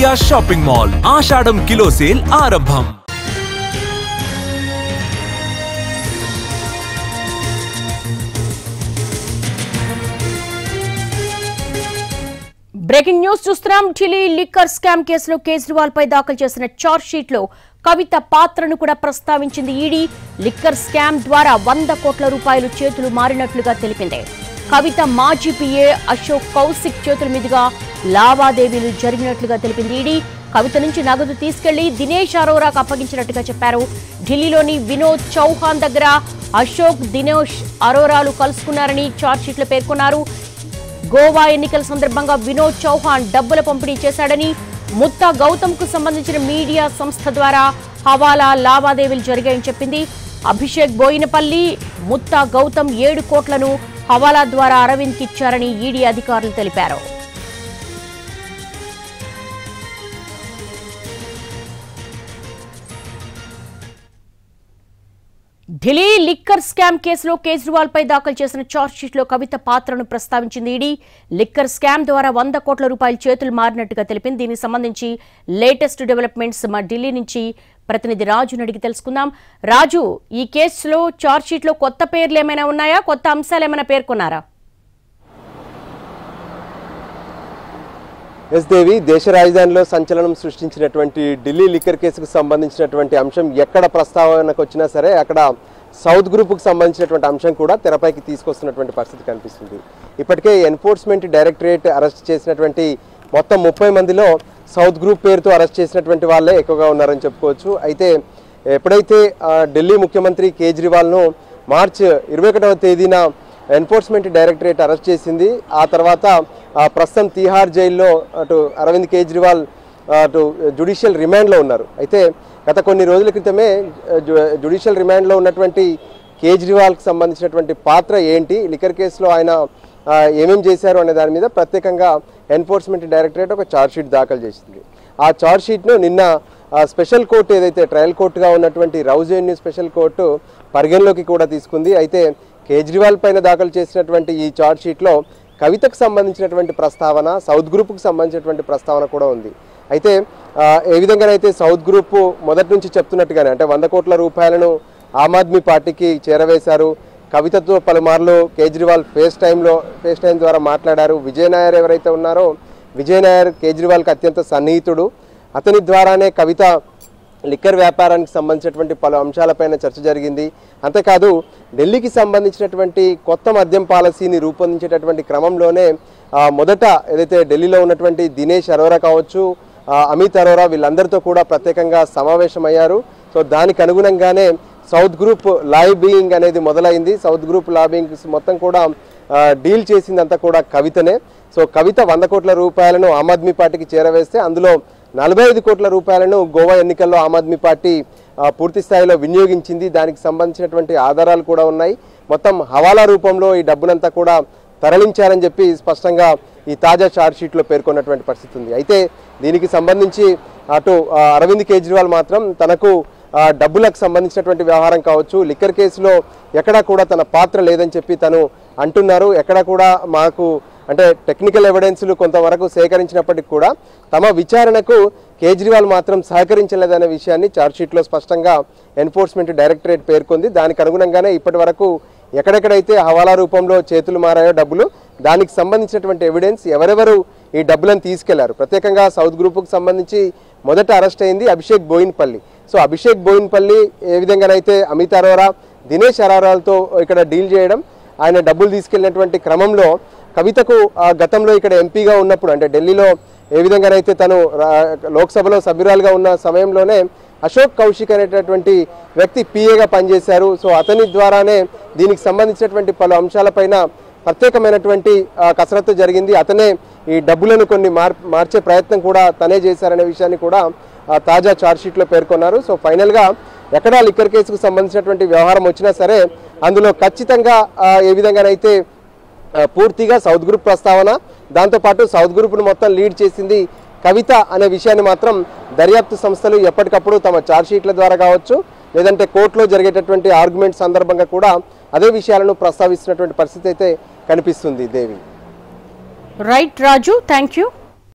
India shopping mall ఆషాఢం kilo sale ఆరంభం. Breaking news చూస్తున్నాం. Delhi liquor scam కేసులో కేజ్రీవాల్ పై దాఖలు చేసిన చార్జ్ షీట్ లో కవిత పాత్రను కూడా ప్రస్తావించింది ఈడీ. లిక్కర్ స్కామ్ ద్వారా 100 కోట్ల రూపాయలు చేతులు మారినట్లుగా తెలిపింది. కవిత మాజీ పిఏ అశోక్ కౌశిక్ చేతుల మీదుగా లావాదేవీలు జరిగినట్లుగా తెలిపింది ఈడీ. కవిత నుంచి నగదు తీసుకెళ్లి దినేష్ అరోరాకు అప్పగించినట్టుగా చెప్పారు. ఢిల్లీలోని వినోద్ చౌహాన్ దగ్గర అశోక్, దినేష్ అరోరాలు కలుసుకున్నారని చార్జ్ షీట్ లో పేర్కొన్నారు. గోవా ఎన్నికల సందర్భంగా వినోద్ చౌహాన్ డబ్బుల పంపిణీ చేశాడని, ముత్తా గౌతమ్ కు సంబంధించిన మీడియా సంస్థ ద్వారా హవాలా లావాదేవీలు జరిగాయని చెప్పింది. అభిషేక్ బోయినపల్లి, ముత్తా గౌతమ్ 7 కోట్లను హవాలా ద్వారా అరవింద్ కి ఇచ్చారని ఈడీ అధికారులు తెలిపారు. ఢిల్లీ లిక్కర్ స్కామ్ కేసులో కేజ్రీవాల్ పై దాఖలు చేసిన చార్జ్ షీట్ లో కవిత పాత్రను ప్రస్తావించింది ఈడీ. లిక్కర్ స్కామ్ ద్వారా 100 కోట్ల రూపాయల చేతులు మారినట్టుగా తెలిపింది. దీనికి సంబంధించి లేటెస్ట్ డెవలప్మెంట్స్ మా ఢిల్లీ నుంచి ప్రతినిధి రాజును అడిగి తెలుసుకుందాం. రాజు, ఈ కేసులో చార్జ్ షీట్ లో కొత్త పేర్లు ఏమైనా ఉన్నాయా, కొత్త అంశాలు ఏమైనా పేర్కొన్నారా? ఎస్ దేవి, దేశ రాజధానిలో సంచలనం సృష్టించినటువంటి ఢిల్లీ లిక్కర్ కేసుకు సంబంధించినటువంటి అంశం ఎక్కడ ప్రస్తావనకు వచ్చినా సరే అక్కడ సౌత్ గ్రూప్కు సంబంధించినటువంటి అంశం కూడా తెరపైకి తీసుకొస్తున్నటువంటి పరిస్థితి కనిపిస్తుంది. ఇప్పటికే ఎన్ఫోర్స్మెంట్ డైరెక్టరేట్ అరెస్ట్ చేసినటువంటి మొత్తం 30 మందిలో సౌత్ గ్రూప్ పేరుతో అరెస్ట్ చేసినటువంటి వాళ్ళే ఎక్కువగా ఉన్నారని చెప్పుకోవచ్చు. అయితే ఎప్పుడైతే ఢిల్లీ ముఖ్యమంత్రి కేజ్రీవాల్ను మార్చి 21వ తేదీన ఎన్ఫోర్స్మెంట్ డైరెక్టరేట్ అరెస్ట్ చేసింది. ఆ తర్వాత ప్రస్తుతం తిహార్ జైల్లో అటు అరవింద్ కేజ్రీవాల్ అటు జ్యుడిషియల్ రిమాండ్లో ఉన్నారు. అయితే గత కొన్ని రోజుల క్రితమే జ్యుడిషియల్ రిమాండ్లో ఉన్నటువంటి కేజ్రీవాల్కి సంబంధించినటువంటి పాత్ర ఏంటి, లిక్కర్ కేసులో ఆయన ఏమేం చేశారు అనే దాని మీద ప్రత్యేకంగా ఎన్ఫోర్స్మెంట్ డైరెక్టరేట్ ఒక ఛార్జ్షీట్ దాఖలు చేసింది. ఆ ఛార్జ్షీట్ను నిన్న స్పెషల్ కోర్టు ఏదైతే ట్రయల్ కోర్టుగా ఉన్నటువంటి రౌజెన్యూ స్పెషల్ కోర్టు పరిగణలోకి కూడా తీసుకుంది. అయితే కేజ్రీవాల్ పైన దాఖలు చేసినటువంటి ఈ ఛార్జ్షీట్లో కవితకు సంబంధించినటువంటి ప్రస్తావన, సౌత్ గ్రూప్కు సంబంధించినటువంటి ప్రస్తావన కూడా ఉంది. అయితే ఏ విధంగానైతే సౌత్ గ్రూప్ మొదటి నుంచి చెప్తున్నట్టుగానే అంటే 100 కోట్ల రూపాయలను ఆమ్ ఆద్మీ పార్టీకి చేరవేశారు. కవితతో పలుమార్లు కేజ్రీవాల్ ఫేస్ టైం ద్వారా మాట్లాడారు. విజయ్ నాయర్ ఎవరైతే ఉన్నారో విజయ్ నాయర్ కేజ్రీవాల్కి అత్యంత సన్నిహితుడు. అతని ద్వారానే కవిత లిక్కర్ వ్యాపారానికి సంబంధించినటువంటి పలు అంశాలపైన చర్చ జరిగింది. అంతేకాదు ఢిల్లీకి సంబంధించినటువంటి కొత్త మద్యం పాలసీని రూపొందించేటటువంటి క్రమంలోనే మొదట ఏదైతే ఢిల్లీలో ఉన్నటువంటి దినేష్ అరోరా కావచ్చు, అమిత్ అరోరా వీళ్ళందరితో కూడా ప్రత్యేకంగా సమావేశమయ్యారు. సో దానికి అనుగుణంగానే సౌత్ గ్రూప్ లాబియింగ్ అనేది మొదలైంది. సౌత్ గ్రూప్ లాబియింగ్ మొత్తం కూడా డీల్ చేసిందంతా కూడా కవితనే. సో కవిత 100 కోట్ల రూపాయలను ఆమ్ ఆద్మీ పార్టీకి చేరవేస్తే అందులో 45 కోట్ల రూపాయలను గోవా ఎన్నికల్లో ఆమ్ ఆద్మీ పార్టీ పూర్తి స్థాయిలో వినియోగించింది. దానికి సంబంధించినటువంటి ఆధారాలు కూడా ఉన్నాయి. మొత్తం హవాలా రూపంలో ఈ డబ్బునంతా కూడా తరలించారని చెప్పి స్పష్టంగా ఈ తాజా ఛార్జ్షీట్లో పేర్కొన్నటువంటి పరిస్థితి ఉంది. అయితే దీనికి సంబంధించి అటు అరవింద్ కేజ్రీవాల్ మాత్రం తనకు డబ్బులకు సంబంధించినటువంటి వ్యవహారం కావచ్చు, లిక్కర్ కేసులో ఎక్కడా కూడా తన పాత్ర లేదని చెప్పి తను అంటున్నారు. ఎక్కడా కూడా మాకు అంటే టెక్నికల్ ఎవిడెన్స్లు కొంతవరకు సేకరించినప్పటికీ కూడా తమ విచారణకు కేజ్రీవాల్ మాత్రం సహకరించలేదనే విషయాన్ని ఛార్జ్షీట్లో స్పష్టంగా ఎన్ఫోర్స్మెంట్ డైరెక్టరేట్ పేర్కొంది. దానికి అనుగుణంగానే ఇప్పటి వరకు ఎక్కడెక్కడైతే హవాలా రూపంలో చేతులు మారాయో డబ్బులు, దానికి సంబంధించినటువంటి ఎవిడెన్స్, ఎవరెవరు ఈ డబ్బులను తీసుకెళ్లారు, ప్రత్యేకంగా సౌత్ గ్రూప్కు సంబంధించి మొదట అరెస్ట్ అయింది అభిషేక్ బోయిన్పల్లి. సో అభిషేక్ బోయిన్పల్లి ఏ విధంగానైతే అమిత్ అరోరా, దినేష్ అరోరాలతో ఇక్కడ డీల్ చేయడం, ఆయన డబ్బులు తీసుకెళ్లినటువంటి క్రమంలో కవితకు గతంలో ఇక్కడ ఎంపీగా ఉన్నప్పుడు అంటే ఢిల్లీలో ఏ విధంగానైతే తను లోక్సభలో సభ్యురాలుగా ఉన్న సమయంలోనే అశోక్ కౌశిక్ అనేటటువంటి వ్యక్తి పిఏగా పనిచేశారు. సో అతని ద్వారానే దీనికి సంబంధించినటువంటి పలు అంశాలపైన ప్రత్యేకమైనటువంటి కసరత్తు జరిగింది. అతనే ఈ డబ్బులను కొన్ని మార్చే ప్రయత్నం కూడా తనే చేశారనే విషయాన్ని కూడా తాజా ఛార్జ్షీట్లో పేర్కొన్నారు. సో ఫైనల్గా ఎక్కడా లిక్కర్ కేసుకు సంబంధించినటువంటి వ్యవహారం వచ్చినా సరే అందులో ఖచ్చితంగా ఏ విధంగానైతే పూర్తిగా సౌత్ గ్రూప్ ప్రస్తావన, దాంతోపాటు సౌత్ గ్రూప్ను మొత్తం లీడ్ చేసింది కవిత అనే విషయాన్ని మాత్రం దర్యాప్తు సంస్థలు ఎప్పటికప్పుడు తమ ఛార్జ్షీట్ల ద్వారా కావచ్చు, లేదంటే కోర్టులో జరిగేటటువంటి ఆర్గ్యుమెంట్ సందర్భంగా కూడా అదే విషయాలను ప్రస్తావిస్తున్నటువంటి పరిస్థితి అయితే కనిపిస్తుంది. Devi. Right Raju, thank you.